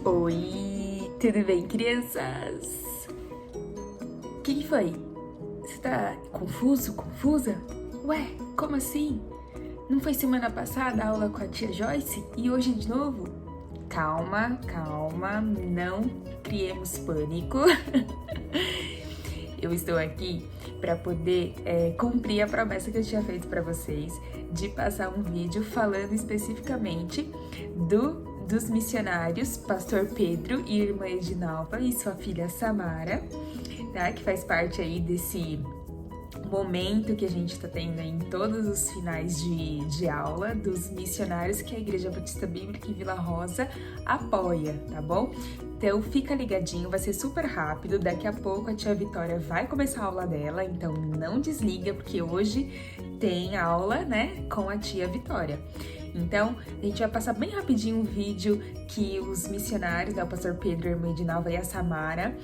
Oi, tudo bem, crianças? O que foi? Você tá confuso, confusa? Ué, como assim? Não foi semana passada a aula com a tia Joyce e hoje de novo? Calma, calma, não criemos pânico. Eu estou aqui para poder cumprir a promessa que eu tinha feito para vocês de passar um vídeo falando especificamente dos missionários, Pastor Pedro e irmã Edinalva e sua filha Samara, tá? Que faz parte aí desse momento que a gente está tendo em todos os finais de aula dos missionários que a Igreja Batista Bíblica em Vila Rosa apoia, tá bom? Então fica ligadinho, vai ser super rápido, daqui a pouco a tia Vitória vai começar a aula dela, então não desliga, porque hoje tem aula, né, com a tia Vitória. Então, a gente vai passar bem rapidinho um vídeo que os missionários, né, o pastor Pedro, a irmã Edinalva e a Samara,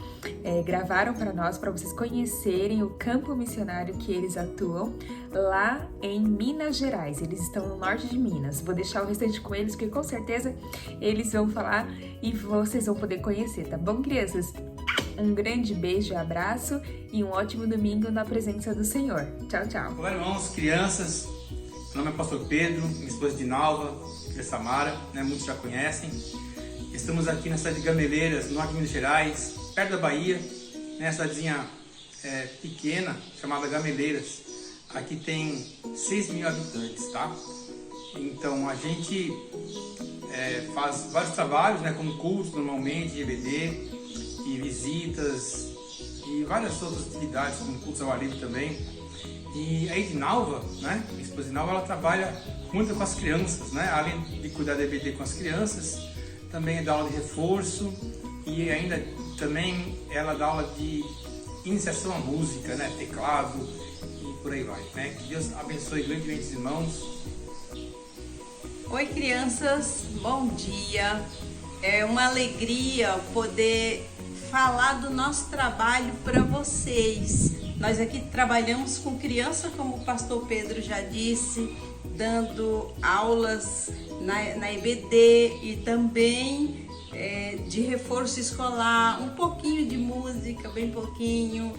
gravaram para nós, para vocês conhecerem o campo missionário que eles atuam lá em Minas Gerais. Eles estão no norte de Minas. Vou deixar o restante com eles, porque com certeza eles vão falar e vocês vão poder conhecer, tá bom, crianças? Um grande beijo e abraço e um ótimo domingo na presença do Senhor. Tchau, tchau. Olá, irmãos, crianças. Meu nome é Pastor Pedro, minha esposa Edinalva, filha Samara, né? Muitos já conhecem. Estamos aqui na cidade de Gameleiras, norte de Minas Gerais, perto da Bahia, né? Cidadezinha pequena, chamada Gameleiras. Aqui tem 6 mil habitantes, tá? Então a gente faz vários trabalhos, né? Como cultos normalmente, de EBD, e visitas, e várias outras atividades, como cultos ao ar livre também. E a Edinalva, né, minha esposa Edinalva, ela trabalha muito com as crianças, né, além de cuidar da EBD com as crianças, também dá aula de reforço e ainda também ela dá aula de iniciação à música, né, teclado e por aí vai, né. Que Deus abençoe grandemente os irmãos. Oi, crianças, bom dia. É uma alegria poder falar do nosso trabalho para vocês. Nós aqui trabalhamos com criança, como o pastor Pedro já disse, dando aulas na EBD e também de reforço escolar, um pouquinho de música, bem pouquinho.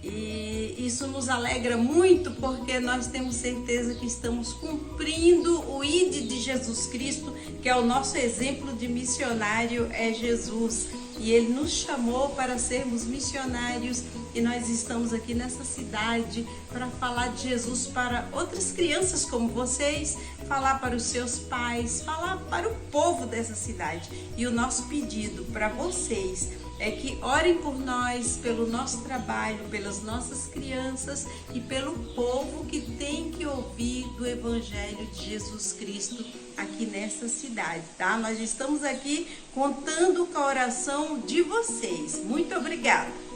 E isso nos alegra muito porque nós temos certeza que estamos cumprindo o ID de Jesus Cristo, que é o nosso exemplo de missionário, é Jesus. E Ele nos chamou para sermos missionários e nós estamos aqui nessa cidade para falar de Jesus para outras crianças como vocês, falar para os seus pais, falar para o povo dessa cidade. E o nosso pedido para vocês é que orem por nós, pelo nosso trabalho, pelas nossas crianças e pelo povo que tem que ouvir do Evangelho de Jesus Cristo aqui nessa cidade, tá? Nós estamos aqui contando com a oração de vocês. Muito obrigada!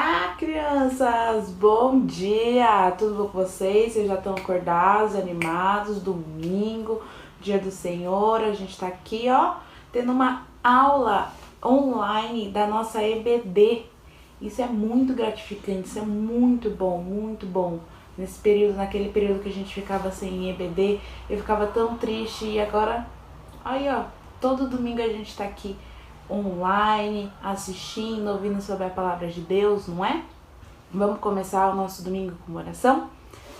Olá, crianças! Bom dia! Tudo bom com vocês? Vocês já estão acordados, animados? Domingo, dia do Senhor. A gente tá aqui, ó, tendo uma aula online da nossa EBD. Isso é muito gratificante, isso é muito bom, muito bom. Nesse período, naquele período que a gente ficava sem EBD, eu ficava tão triste e agora, aí ó, todo domingo a gente tá aqui online, assistindo, ouvindo sobre a palavra de Deus, não é? Vamos começar o nosso domingo com uma oração?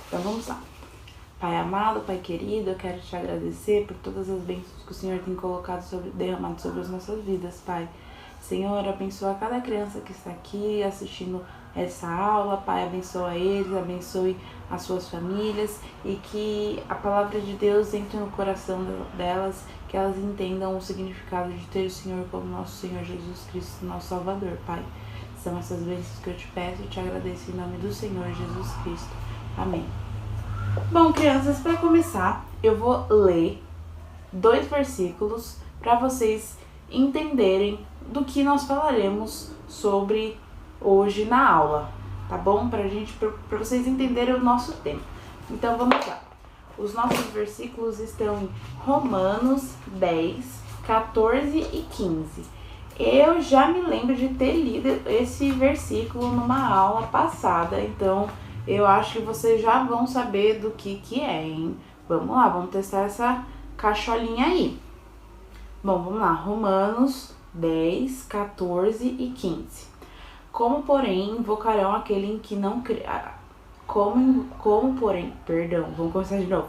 Então vamos lá. Pai amado, Pai querido, eu quero te agradecer por todas as bênçãos que o Senhor tem derramado sobre as nossas vidas, Pai. Senhor, abençoa cada criança que está aqui assistindo essa aula, Pai, abençoa eles, abençoe as suas famílias e que a palavra de Deus entre no coração delas, que elas entendam o significado de ter o Senhor como nosso Senhor Jesus Cristo, nosso Salvador, Pai. São essas bênçãos que eu te peço e te agradeço em nome do Senhor Jesus Cristo. Amém. Bom, crianças, para começar, eu vou ler 2 versículos para vocês entenderem do que nós falaremos sobre hoje na aula, tá bom? Para vocês entenderem o nosso tema. Então vamos lá. Os nossos versículos estão em Romanos 10, 14 e 15. Eu já me lembro de ter lido esse versículo numa aula passada, então eu acho que vocês já vão saber do que é, hein? Vamos lá, vamos testar essa cacholinha aí. Bom, vamos lá. Romanos 10, 14 e 15. Como, porém, invocarão aquele em que não crê... Vamos começar de novo.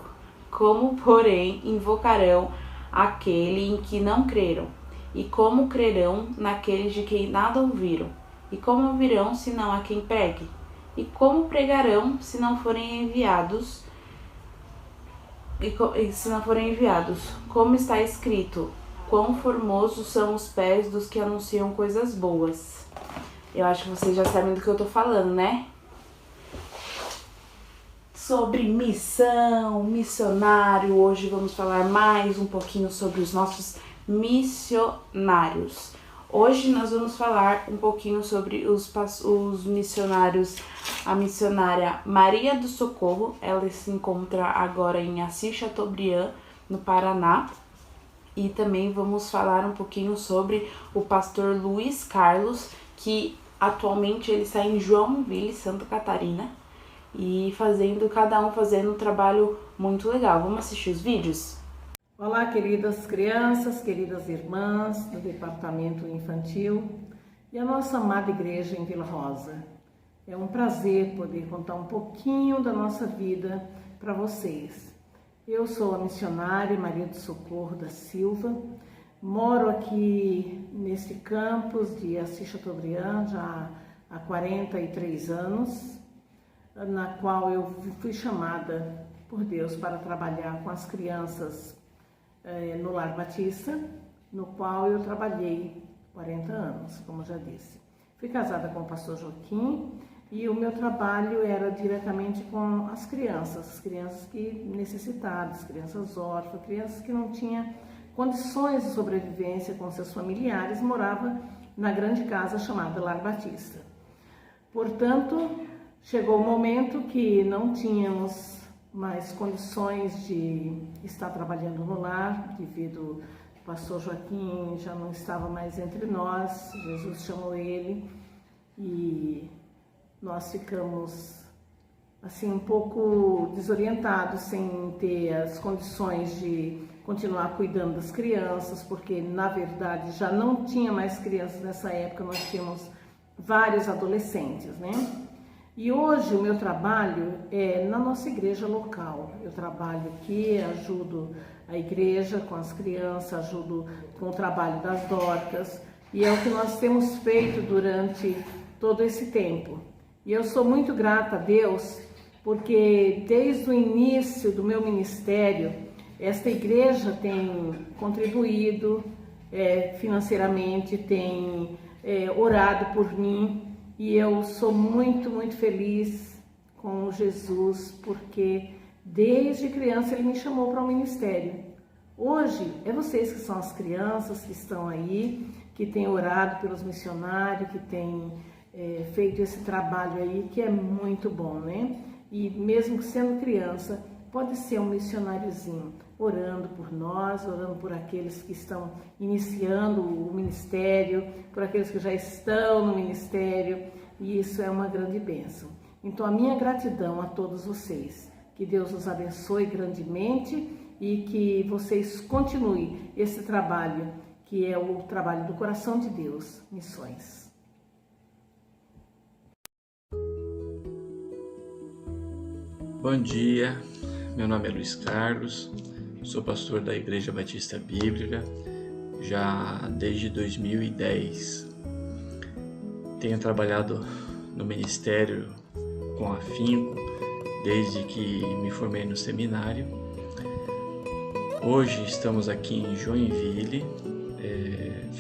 Como, porém, invocarão aquele em que não creram? E como crerão naqueles de quem nada ouviram? E como ouvirão, se não há quem pregue? E como pregarão, se não forem enviados? Se não forem enviados? Como está escrito, quão formosos são os pés dos que anunciam coisas boas. Eu acho que vocês já sabem do que eu tô falando, né? Sobre missão, missionário. Hoje vamos falar mais um pouquinho sobre os nossos missionários. Hoje nós vamos falar um pouquinho sobre os missionários. A missionária Maria do Socorro, ela se encontra agora em Assis Chateaubriand, no Paraná. E também vamos falar um pouquinho sobre o pastor Luiz Carlos, que atualmente ele está em Joinville, Santa Catarina, e cada um fazendo um trabalho muito legal. Vamos assistir os vídeos? Olá, queridas crianças, queridas irmãs do Departamento Infantil e a nossa amada igreja em Vila Rosa. É um prazer poder contar um pouquinho da nossa vida para vocês. Eu sou a missionária Maria do Socorro da Silva, moro aqui nesse campus de Assis Chateaubriand já há 43 anos, na qual eu fui chamada por Deus para trabalhar com as crianças no Lar Batista, no qual eu trabalhei 40 anos, como já disse. Fui casada com o pastor Joaquim e o meu trabalho era diretamente com as crianças que necessitadas, crianças órfãs, crianças que não tinham condições de sobrevivência com seus familiares, morava na grande casa chamada Lar Batista. Portanto, chegou o momento que não tínhamos mais condições de estar trabalhando no lar, devido ao pastor Joaquim já não estava mais entre nós, Jesus chamou ele e nós ficamos assim um pouco desorientados, sem ter as condições de continuar cuidando das crianças, porque na verdade já não tinha mais crianças nessa época, nós tínhamos vários adolescentes, né? E hoje o meu trabalho é na nossa igreja local. Eu trabalho aqui, ajudo a igreja com as crianças, ajudo com o trabalho das Dorcas, e é o que nós temos feito durante todo esse tempo. E eu sou muito grata a Deus, porque desde o início do meu ministério, esta igreja tem contribuído financeiramente, tem orado por mim, e eu sou muito, muito feliz com Jesus, porque desde criança ele me chamou para o ministério. Hoje é vocês que são as crianças que estão aí, que têm orado pelos missionários, que têm feito esse trabalho aí, que é muito bom, né? E mesmo sendo criança, pode ser um missionáriozinho, orando por nós, orando por aqueles que estão iniciando o ministério, por aqueles que já estão no ministério, e isso é uma grande bênção. Então, a minha gratidão a todos vocês, que Deus os abençoe grandemente e que vocês continuem esse trabalho, que é o trabalho do coração de Deus, Missões. Bom dia, meu nome é Luiz Carlos, sou pastor da Igreja Batista Bíblica já desde 2010. Tenho trabalhado no ministério com afinco desde que me formei no seminário. Hoje estamos aqui em Joinville,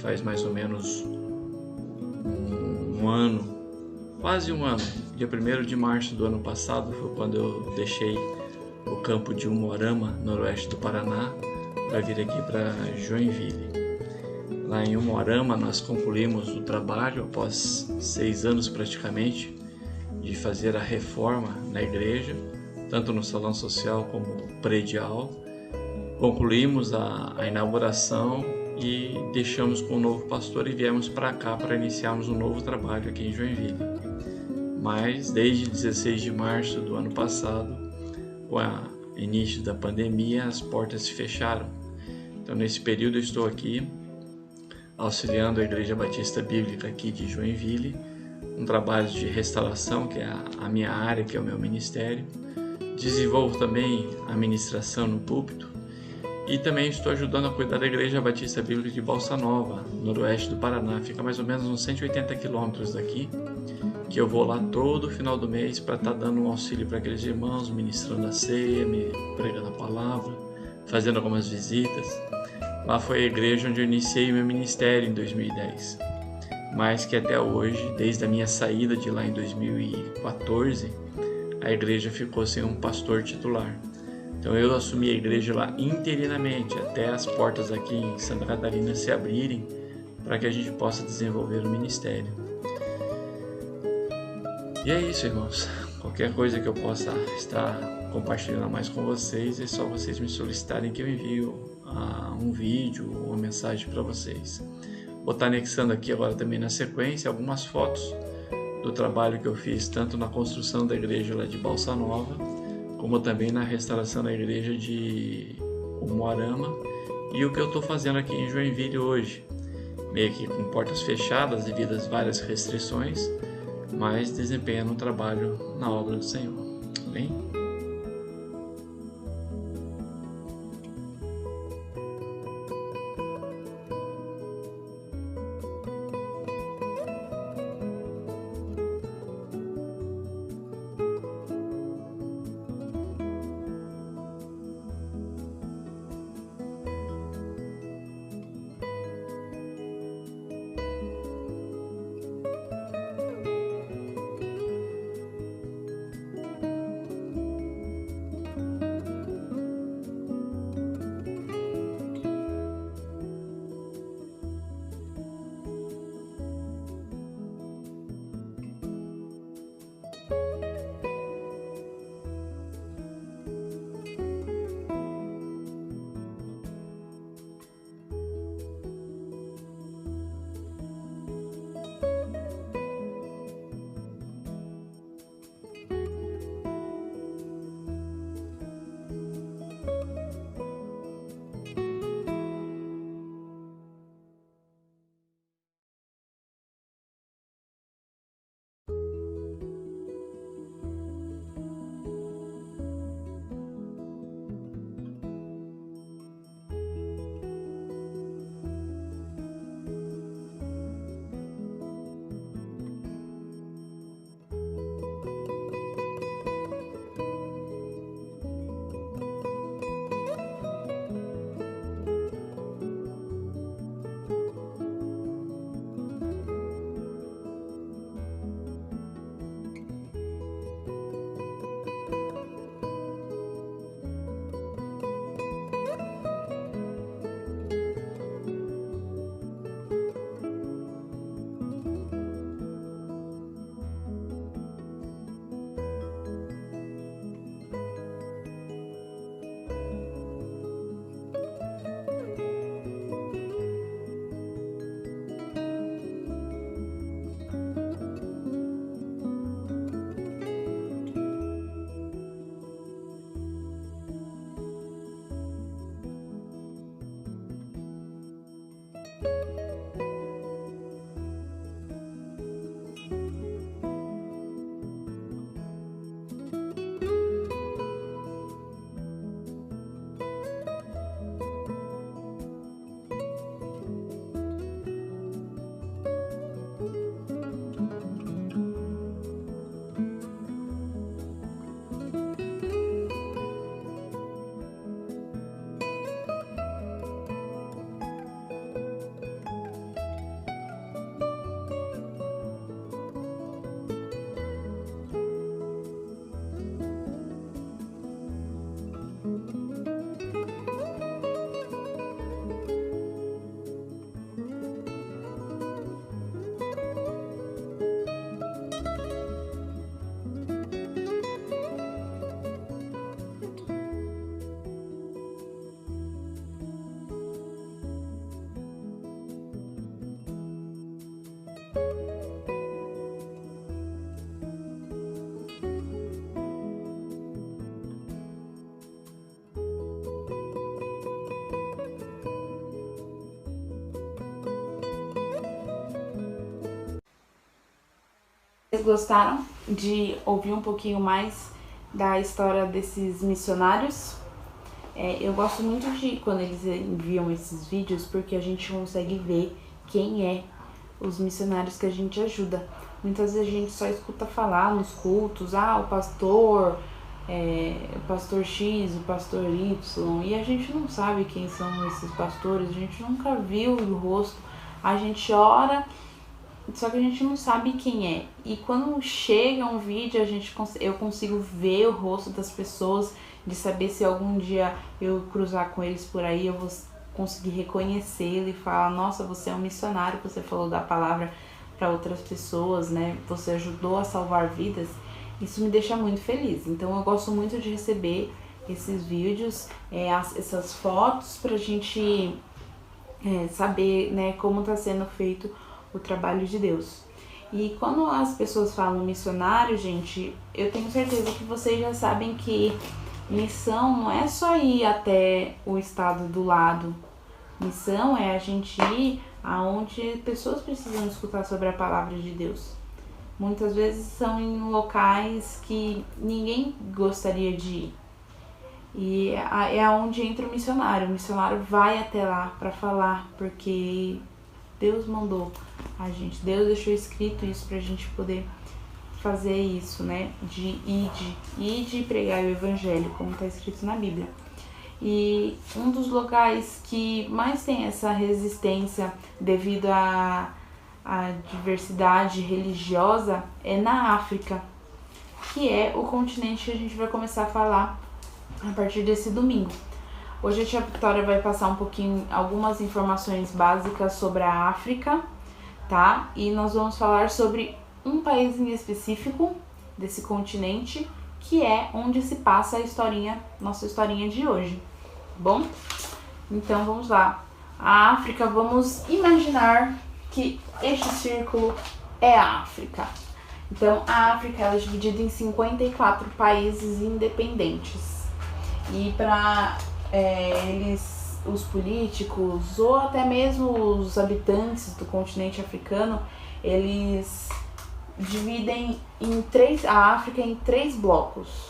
faz mais ou menos um ano, quase um ano. Dia 1º de março do ano passado foi quando eu deixei o campo de Umuarama, noroeste do Paraná, para vir aqui para Joinville. Lá em Umuarama nós concluímos o trabalho após 6 anos praticamente de fazer a reforma na igreja, tanto no salão social como predial. Concluímos a inauguração e deixamos com o novo pastor e viemos para cá para iniciarmos um novo trabalho aqui em Joinville. Mas desde 16 de março do ano passado, com o início da pandemia, as portas se fecharam. Então nesse período eu estou aqui auxiliando a Igreja Batista Bíblica aqui de Joinville, um trabalho de restauração, que é a minha área, que é o meu ministério. Desenvolvo também a ministração no púlpito e também estou ajudando a cuidar da Igreja Batista Bíblica de Balsa Nova, noroeste do Paraná. Fica mais ou menos uns 180 quilômetros daqui, que eu vou lá todo final do mês para estar dando um auxílio para aqueles irmãos, ministrando a ceia, pregando a palavra, fazendo algumas visitas. Lá foi a igreja onde eu iniciei meu ministério em 2010, mas que até hoje, desde a minha saída de lá em 2014, a igreja ficou sem um pastor titular. Então eu assumi a igreja lá interinamente, até as portas aqui em Santa Catarina se abrirem para que a gente possa desenvolver o ministério. E é isso, irmãos. Qualquer coisa que eu possa estar compartilhando mais com vocês, é só vocês me solicitarem que eu envio um vídeo ou uma mensagem para vocês. Vou estar anexando aqui agora também na sequência algumas fotos do trabalho que eu fiz tanto na construção da igreja lá de Balsa Nova, como também na restauração da igreja de Umuarama, e o que eu estou fazendo aqui em Joinville hoje, meio que com portas fechadas devido às várias restrições, mas desempenhando um trabalho na obra do Senhor. Amém? Vocês gostaram de ouvir um pouquinho mais da história desses missionários? Eu gosto muito de quando eles enviam esses vídeos, porque a gente consegue ver quem é os missionários que a gente ajuda. Muitas vezes a gente só escuta falar nos cultos, o pastor X, o pastor Y, e a gente não sabe quem são esses pastores, a gente nunca viu o rosto, a gente ora, só que a gente não sabe quem é. E quando chega um vídeo, eu consigo ver o rosto das pessoas, de saber se algum dia eu cruzar com eles por aí, eu vou conseguir reconhecê-lo e falar: nossa, você é um missionário, você falou da palavra para outras pessoas, né? Você ajudou a salvar vidas. Isso me deixa muito feliz. Então eu gosto muito de receber esses vídeos, essas fotos, pra gente saber, né, como está sendo feito o trabalho de Deus. E quando as pessoas falam missionário, gente, eu tenho certeza que vocês já sabem que missão não é só ir até o estado do lado. Missão é a gente ir aonde pessoas precisam escutar sobre a palavra de Deus. Muitas vezes são em locais que ninguém gostaria de ir. E é aonde entra o missionário. O missionário vai até lá para falar, porque Deus mandou a gente. Deus deixou escrito isso pra gente poder fazer isso, né? De ide e pregar o evangelho, como está escrito na Bíblia. E um dos locais que mais tem essa resistência devido à diversidade religiosa é na África, que é o continente que a gente vai começar a falar a partir desse domingo. Hoje a tia Vitória vai passar um pouquinho, algumas informações básicas sobre a África, tá? E nós vamos falar sobre um país em específico desse continente, que é onde se passa nossa historinha de hoje, bom? Então vamos lá. A África, vamos imaginar que este círculo é a África. Então a África ela é dividida em 54 países independentes. E para os políticos ou até mesmo os habitantes do continente africano, eles dividem a África em 3 blocos.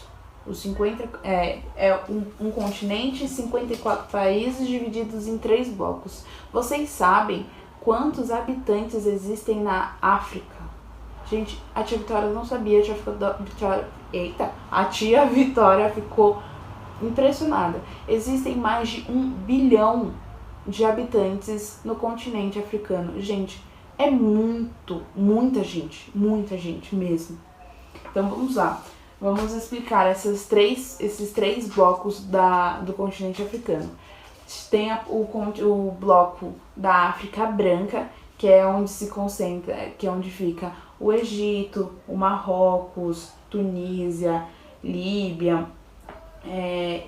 Um continente e 54 países divididos em 3 blocos. Vocês sabem quantos habitantes existem na África? Gente, a tia Vitória não sabia, a tia Vitória ficou impressionada. Existem mais de 1 bilhão de habitantes no continente africano. Gente, é muita gente mesmo. Então vamos lá, vamos explicar esses três blocos do continente africano. Tem o bloco da África Branca, que é onde se concentra, que é onde fica o Egito, o Marrocos, Tunísia, Líbia.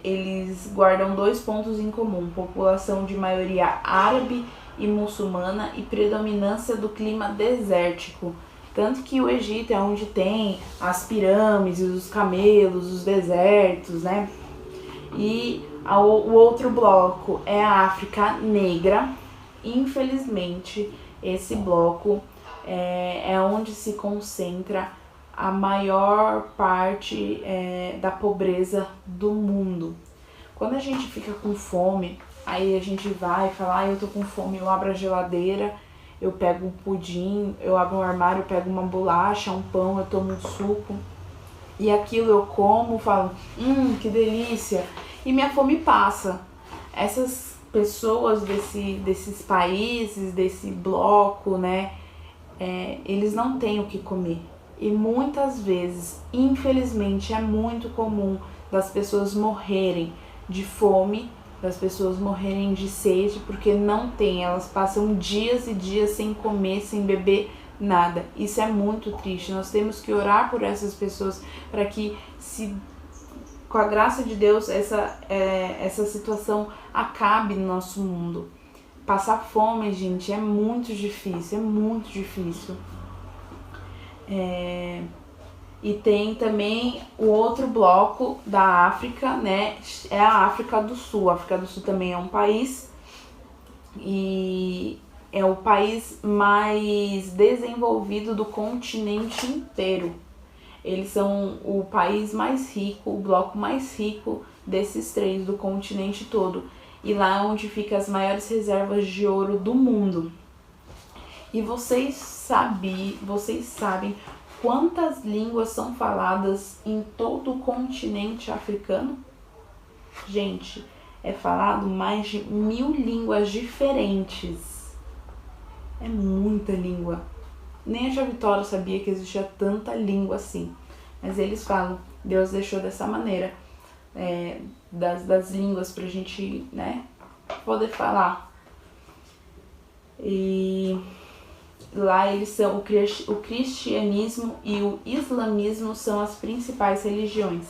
Eles guardam 2 pontos em comum: população de maioria árabe e muçulmana e predominância do clima desértico. Tanto que o Egito é onde tem as pirâmides, os camelos, os desertos, né? E o outro bloco é a África Negra. Infelizmente, esse bloco é onde se concentra a maior parte da pobreza do mundo. Quando a gente fica com fome, aí a gente vai e fala: eu tô com fome, eu abro a geladeira, eu pego um pudim, eu abro um armário, eu pego uma bolacha, um pão, eu tomo um suco, e aquilo eu como, falo: que delícia, e minha fome passa. Essas pessoas desses países, desse bloco, né, eles não têm o que comer. E muitas vezes, infelizmente, é muito comum das pessoas morrerem de fome, das pessoas morrerem de sede, porque não tem. Elas passam dias e dias sem comer, sem beber nada. Isso é muito triste. Nós temos que orar por essas pessoas para que, com a graça de Deus, essa situação acabe no nosso mundo. Passar fome, gente, é muito difícil, é muito difícil. E tem também o outro bloco da África, né? É a África do Sul. A África do Sul também é um país e é o país mais desenvolvido do continente inteiro. Eles são o país mais rico, o bloco mais rico desses três do continente todo. E lá é onde ficam as maiores reservas de ouro do mundo. E vocês sabem quantas línguas são faladas em todo o continente africano? Gente, é falado mais de 1000 línguas diferentes. É muita língua. Nem a Tia Vitória sabia que existia tanta língua assim. Mas eles falam, Deus deixou dessa maneira, das línguas pra gente, né, poder falar. E lá eles são o cristianismo e o islamismo são as principais religiões.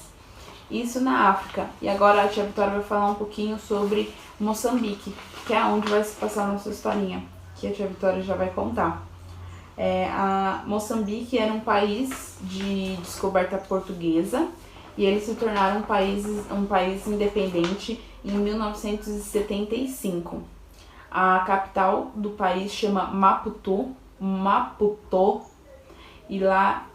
Isso na África. E agora a Tia Vitória vai falar um pouquinho sobre Moçambique, que é onde vai se passar a nossa historinha, que a Tia Vitória já vai contar. A Moçambique era um país de descoberta portuguesa e eles se tornaram um país independente em 1975. A capital do país chama Maputo, e lá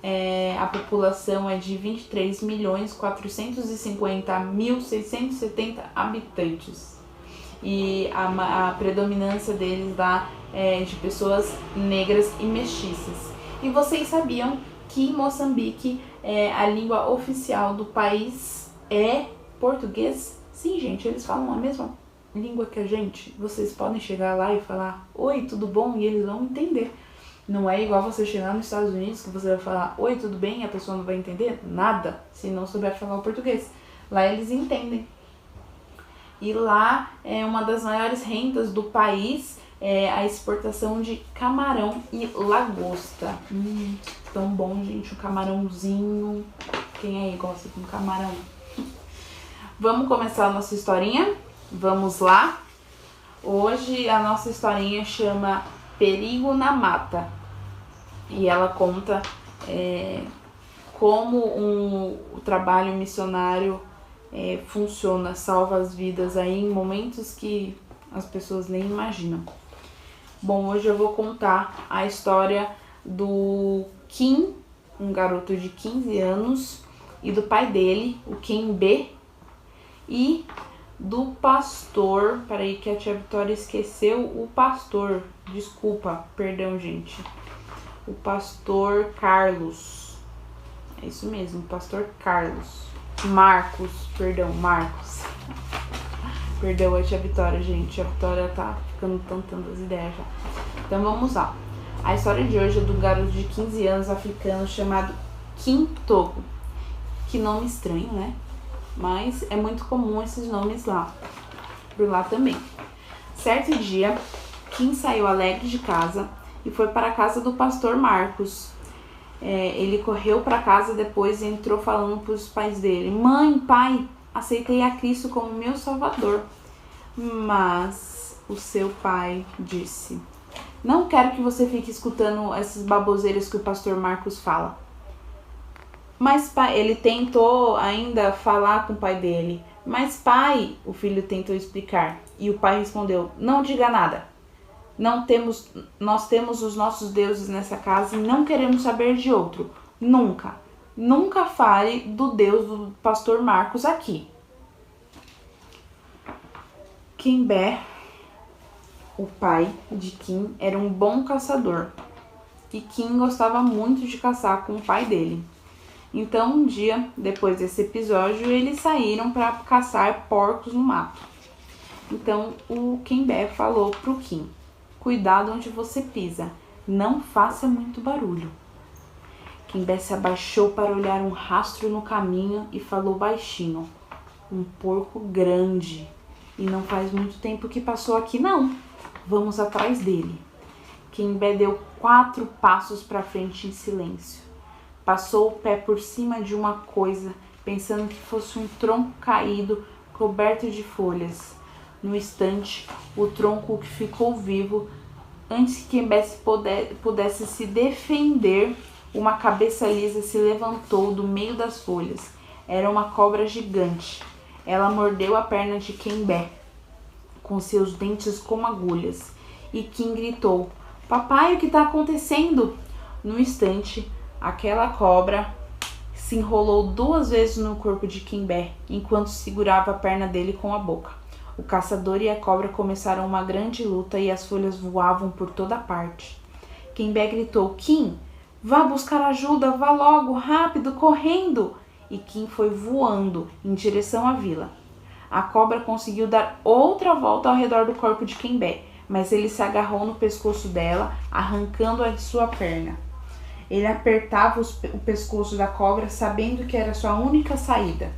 a população é de 23.450.670 habitantes. E a predominância deles lá é de pessoas negras e mestiças. E vocês sabiam que em Moçambique a língua oficial do país é português? Sim, gente, eles falam a mesma língua que a gente. Vocês podem chegar lá e falar, oi, tudo bom? E eles vão entender. Não é igual você chegar nos Estados Unidos que você vai falar, oi, tudo bem? E a pessoa não vai entender nada se não souber falar o português. Lá eles entendem. E lá uma das maiores rendas do país é a exportação de camarão e lagosta. Tão bom, gente, um camarãozinho. Quem aí gosta de um camarão? Vamos começar a nossa historinha? Vamos lá? Hoje a nossa historinha chama Perigo na Mata. E ela conta como o trabalho missionário funciona, salva as vidas aí em momentos que as pessoas nem imaginam. Bom, hoje eu vou contar a história do Kim, um garoto de 15 anos, e do pai dele, o Kim B, e do pastor, peraí que a Tia Vitória esqueceu o pastor, desculpa, perdão gente, o pastor Carlos, é isso mesmo, o pastor Carlos, Marcos, perdão a Tia Vitória, gente, a Vitória tá ficando tentando as ideias já. Então vamos lá, a história de hoje é do garoto de 15 anos africano chamado Kim Togo, que nome estranho, né? Mas é muito comum esses nomes lá, por lá também. Certo dia, Kim saiu alegre de casa e foi para a casa do pastor Marcos. Ele correu para casa depois e entrou falando para os pais dele: mãe, pai, aceitei a Cristo como meu salvador. Mas o seu pai disse: não quero que você fique escutando essas baboseiras que o pastor Marcos fala. Mas pai, ele tentou ainda falar com o pai dele. Mas pai, o filho tentou explicar. E o pai respondeu: não diga nada. Nós temos os nossos deuses nessa casa e não queremos saber de outro. Nunca fale do Deus do pastor Marcos aqui. Kimbé, o pai de Kim, era um bom caçador. E Kim gostava muito de caçar com o pai dele. Então, um dia, depois desse episódio, eles saíram para caçar porcos no mato. Então, o Kimbé falou pro Kim: cuidado onde você pisa, não faça muito barulho. Kimbé se abaixou para olhar um rastro no caminho e falou baixinho: um porco grande. E não faz muito tempo que passou aqui não, vamos atrás dele. Kimbé deu 4 passos para frente em silêncio. Passou o pé por cima de uma coisa, pensando que fosse um tronco caído, coberto de folhas. No instante, o tronco que ficou vivo, antes que Quimbé pudesse se defender, uma cabeça lisa se levantou do meio das folhas. Era uma cobra gigante. Ela mordeu a perna de Quimbé com seus dentes como agulhas. E Kim gritou: "Papai, o que está acontecendo?" No instante, aquela cobra se enrolou 2 vezes no corpo de Quimbé, enquanto segurava a perna dele com a boca. O caçador e a cobra começaram uma grande luta e as folhas voavam por toda parte. Quimbé gritou: "Kim, vá buscar ajuda, vá logo, rápido, correndo!" E Kim foi voando em direção à vila. A cobra conseguiu dar outra volta ao redor do corpo de Quimbé, mas ele se agarrou no pescoço dela, arrancando-a de sua perna. Ele apertava o pescoço da cobra, sabendo que era sua única saída.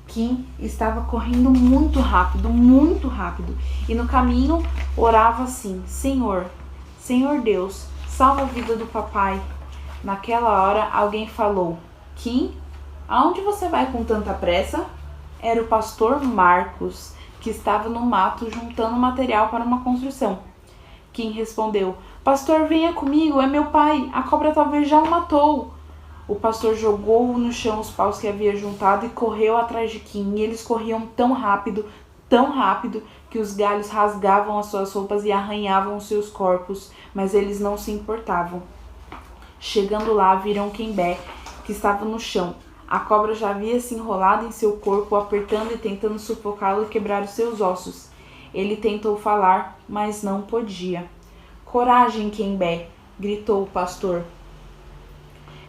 Kim estava correndo muito rápido, e no caminho orava assim: Senhor Deus, salva a vida do papai. Naquela hora, alguém falou: Kim, aonde você vai com tanta pressa? Era o pastor Marcos, que estava no mato juntando material para uma construção. Kim respondeu: Pastor, venha comigo, é meu pai, a cobra talvez já o matou. O pastor jogou no chão os paus que havia juntado e correu atrás de Kim. E eles corriam tão rápido, que os galhos rasgavam as suas roupas e arranhavam os seus corpos, mas eles não se importavam. Chegando lá, viram Quimbé, que estava no chão. A cobra já havia se enrolado em seu corpo, apertando e tentando sufocá-lo e quebrar os seus ossos. Ele tentou falar, mas não podia. Coragem, Quimbé! Gritou o pastor.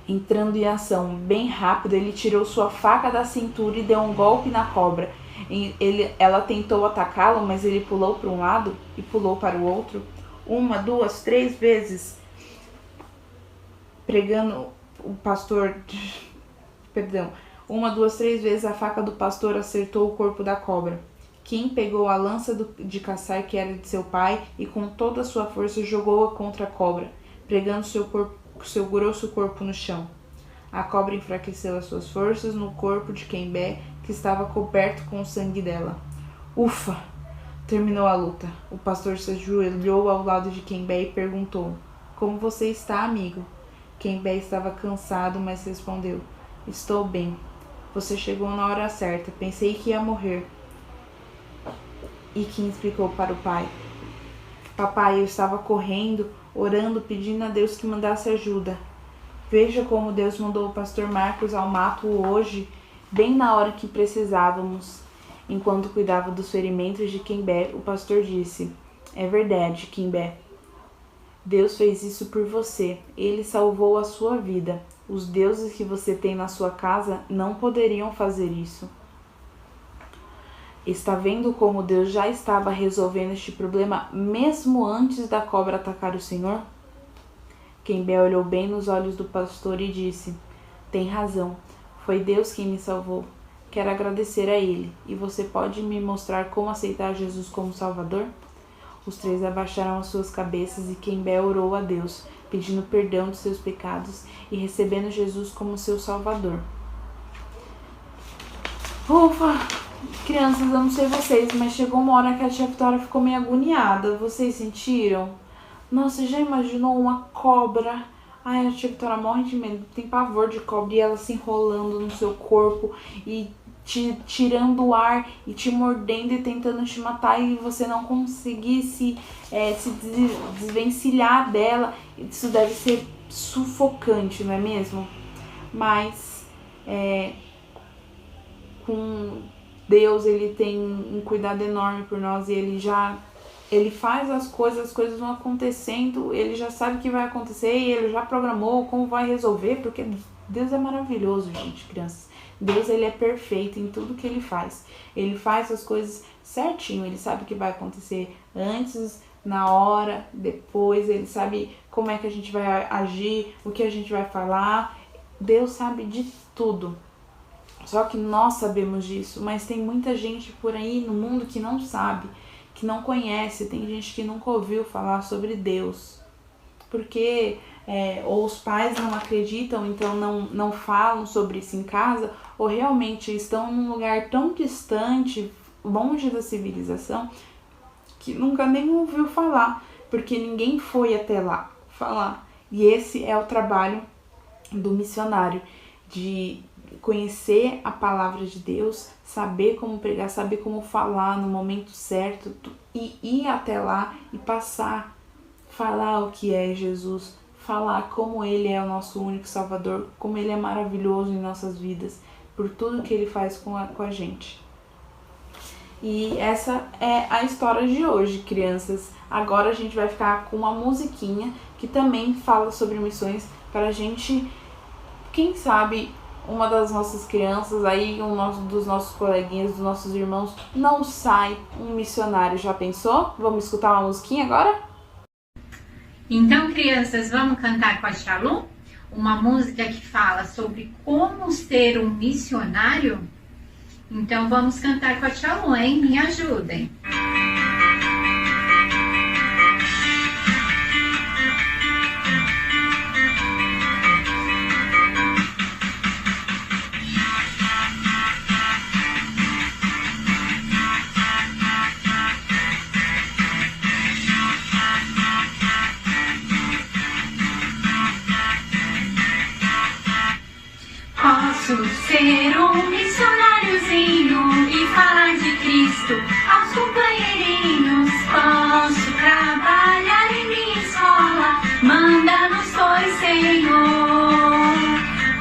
Entrando em ação bem rápido, ele tirou sua faca da cintura e deu um golpe na cobra. Ela tentou atacá-lo, mas ele pulou para um lado e pulou para o outro. 1, 2, 3 vezes. Pregando o pastor... Perdão. 1, 2, 3 vezes a faca do pastor acertou o corpo da cobra. Kim pegou a lança de caçar que era de seu pai e com toda a sua força jogou-a contra a cobra, pregando seu grosso corpo no chão. A cobra enfraqueceu as suas forças no corpo de Quimbé, que estava coberto com o sangue dela. Ufa! Terminou a luta. O pastor se ajoelhou ao lado de Quimbé e perguntou: Como você está, amigo? Quimbé estava cansado, mas respondeu: Estou bem. Você chegou na hora certa. Pensei que ia morrer. E Kim explicou para o pai: Papai, eu estava correndo, orando, pedindo a Deus que mandasse ajuda. Veja como Deus mandou o pastor Marcos ao mato hoje, bem na hora que precisávamos. Enquanto cuidava dos ferimentos de Quimbé, o pastor disse: É verdade, Quimbé. Deus fez isso por você. Ele salvou a sua vida. Os deuses que você tem na sua casa não poderiam fazer isso. Está vendo como Deus já estava resolvendo este problema mesmo antes da cobra atacar o Senhor? Quimbé olhou bem nos olhos do pastor e disse: Tem razão. Foi Deus quem me salvou. Quero agradecer a Ele. E você pode me mostrar como aceitar Jesus como Salvador? Os 3 abaixaram as suas cabeças e Quimbé orou a Deus, pedindo perdão de seus pecados e recebendo Jesus como seu Salvador. Ufa! Crianças, eu não sei vocês, mas chegou uma hora que a tia Vitória ficou meio agoniada. Vocês sentiram? Nossa, já imaginou uma cobra? Ai, a tia Vitória morre de medo, tem pavor de cobra e ela se enrolando no seu corpo e te tirando o ar e te mordendo e tentando te matar e você não conseguir se desvencilhar dela. Isso deve ser sufocante, não é mesmo? Mas com Deus, ele tem um cuidado enorme por nós e ele faz as coisas vão acontecendo, ele já sabe o que vai acontecer e ele já programou como vai resolver, porque Deus é maravilhoso, gente, crianças. Deus, ele é perfeito em tudo que ele faz. Ele faz as coisas certinho, ele sabe o que vai acontecer antes, na hora, depois, ele sabe como é que a gente vai agir, o que a gente vai falar. Deus sabe de tudo. Só que nós sabemos disso, mas tem muita gente por aí no mundo que não sabe, que não conhece, tem gente que nunca ouviu falar sobre Deus. Porque ou os pais não acreditam, então não falam sobre isso em casa, ou realmente estão num lugar tão distante, longe da civilização, que nunca nem ouviu falar, porque ninguém foi até lá falar. E esse é o trabalho do missionário, de conhecer a palavra de Deus, saber como pregar, saber como falar no momento certo, e ir até lá e falar o que é Jesus, falar como Ele é o nosso único Salvador, como Ele é maravilhoso em nossas vidas, por tudo que Ele faz com a gente. E essa é a história de hoje, crianças. Agora a gente vai ficar com uma musiquinha que também fala sobre missões, para a gente, quem sabe, uma das nossas crianças, aí dos nossos coleguinhas, dos nossos irmãos, não sai um missionário. Já pensou? Vamos escutar uma musiquinha agora? Então, crianças, vamos cantar com a Shalom? Uma música que fala sobre como ser um missionário? Então, vamos cantar com a Shalom, hein? Me ajudem! Posso ser um missionáriozinho e falar de Cristo aos companheirinhos. Posso trabalhar em minha escola, manda-nos, pois, Senhor.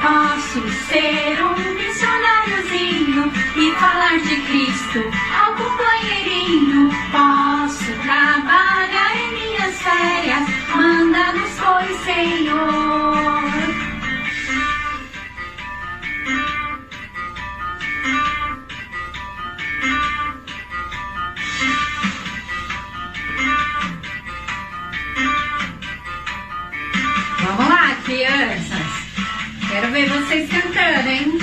Posso ser um missionáriozinho e falar de Cristo ao companheirinho. Posso trabalhar em minhas férias, manda-nos, pois, Senhor. Vamos lá, crianças. Quero ver vocês cantando, hein?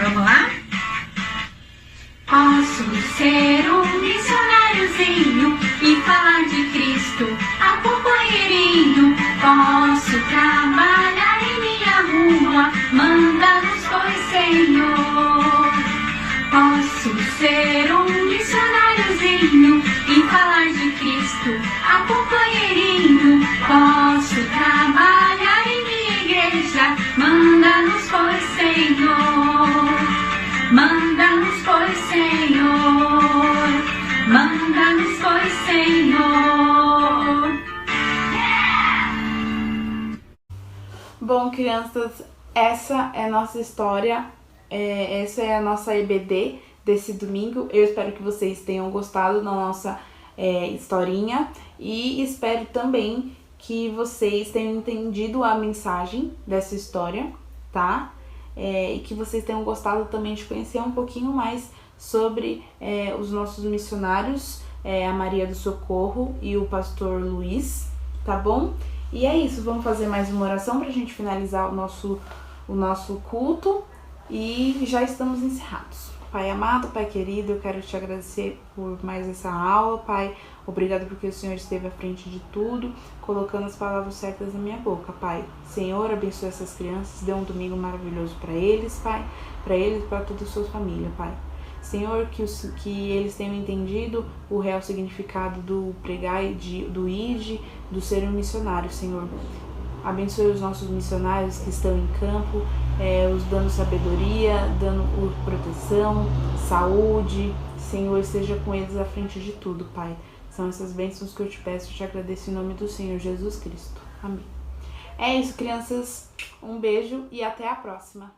Vamos lá? Posso ser um missionáriozinho e falar de Cristo ao companheirinho. Posso trabalhar em minha rua, manda-nos, pois, Senhor. Posso ser um missionáriozinho e falar de Cristo ao companheirinho. Posso trabalhar em minha igreja, manda-nos, pois, Senhor. Manda-nos, pois, Senhor. Manda-nos, pois, Senhor. Bom, crianças, essa é a nossa história. Essa é a nossa EBD desse domingo. Eu espero que vocês tenham gostado da nossa historinha e espero também que vocês tenham entendido a mensagem dessa história, tá? E que vocês tenham gostado também de conhecer um pouquinho mais sobre os nossos missionários, a Maria do Socorro e o pastor Luiz, tá bom? E é isso, vamos fazer mais uma oração pra gente finalizar o nosso culto. E já estamos encerrados. Pai amado, Pai querido, eu quero te agradecer por mais essa aula, Pai. Obrigado porque o Senhor esteve à frente de tudo, colocando as palavras certas na minha boca, Pai. Senhor, abençoe essas crianças, dê um domingo maravilhoso para eles, Pai. Para eles e para toda a sua família, Pai. Senhor, que eles tenham entendido o real significado do pregar, do id, do ser um missionário, Senhor. Abençoe os nossos missionários que estão em campo, os dando sabedoria, dando proteção, saúde. Senhor, esteja com eles à frente de tudo, Pai. São essas bênçãos que eu te peço e te agradeço em nome do Senhor Jesus Cristo. Amém. É isso, crianças. Um beijo e até a próxima.